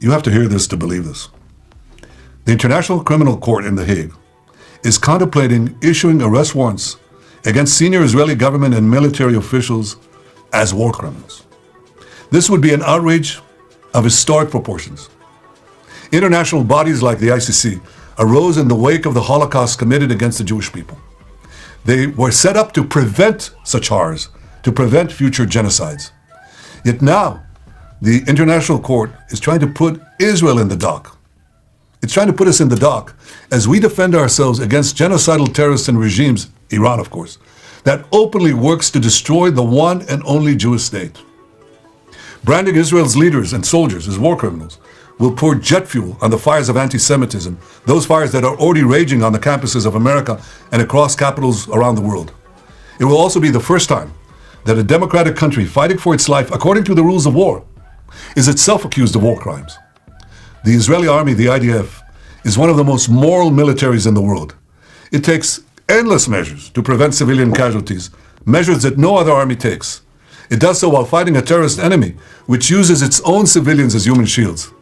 You have to hear this to believe this. The International Criminal Court in The Hague is contemplating issuing arrest warrants against senior Israeli government and military officials as war criminals. This would be an outrage of historic proportions. International bodies like the ICC arose in the wake of the Holocaust committed against the Jewish people. They were set up to prevent such horrors, to prevent future genocides. Yet now, the International Court is trying to put Israel in the dock. It's trying to put us in the dock as we defend ourselves against genocidal terrorists and regimes, Iran of course, that openly works to destroy the one and only Jewish state. Branding Israel's leaders and soldiers as war criminals will pour jet fuel on the fires of anti-Semitism, those fires that are already raging on the campuses of America and across capitals around the world. It will also be the first time that a democratic country fighting for its life according to the rules of war is itself accused of war crimes. The Israeli army, the IDF, is one of the most moral militaries in the world. It takes endless measures to prevent civilian casualties, measures that no other army takes. It does so while fighting a terrorist enemy, which uses its own civilians as human shields.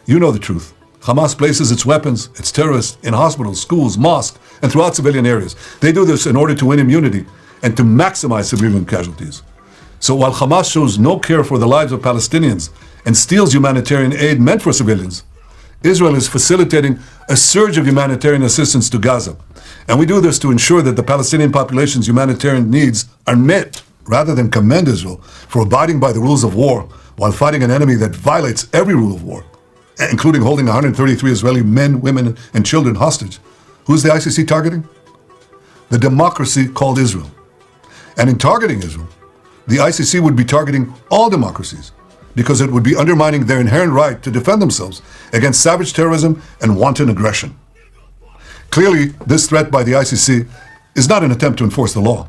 You know the truth. Hamas places its weapons, its terrorists, in hospitals, schools, mosques, and throughout civilian areas. They do this in order to win immunity and to maximize civilian casualties. So while Hamas shows no care for the lives of Palestinians and steals humanitarian aid meant for civilians, Israel is facilitating a surge of humanitarian assistance to Gaza. And we do this to ensure that the Palestinian population's humanitarian needs are met, rather than commend Israel for abiding by the rules of war while fighting an enemy that violates every rule of war, including holding 133 Israeli men, women, and children hostage. Who's the ICC targeting? The democracy called Israel. And in targeting Israel, the ICC would be targeting all democracies because it would be undermining their inherent right to defend themselves against savage terrorism and wanton aggression. Clearly, this threat by the ICC is not an attempt to enforce the law.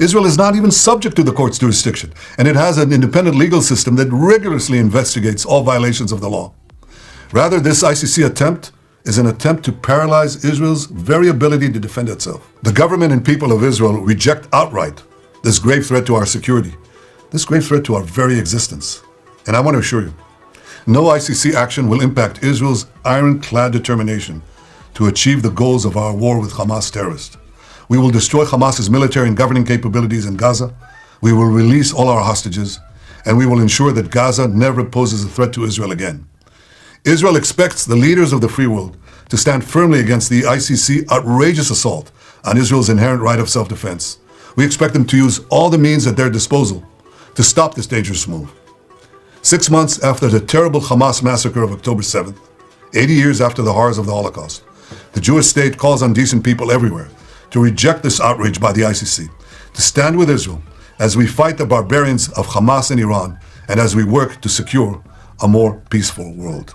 Israel is not even subject to the court's jurisdiction, and it has an independent legal system that rigorously investigates all violations of the law. Rather, this ICC attempt is an attempt to paralyze Israel's very ability to defend itself. The government and people of Israel reject outright this grave threat to our security, this grave threat to our very existence. And I want to assure you, no ICC action will impact Israel's ironclad determination to achieve the goals of our war with Hamas terrorists. We will destroy Hamas's military and governing capabilities in Gaza. We will release all our hostages, and we will ensure that Gaza never poses a threat to Israel again. Israel expects the leaders of the free world to stand firmly against the ICC outrageous assault on Israel's inherent right of self-defense. We expect them to use all the means at their disposal to stop this dangerous move. 6 months after the terrible Hamas massacre of October 7th, 80 years after the horrors of the Holocaust, the Jewish state calls on decent people everywhere to reject this outrage by the ICC, to stand with Israel as we fight the barbarians of Hamas and Iran, and as we work to secure a more peaceful world.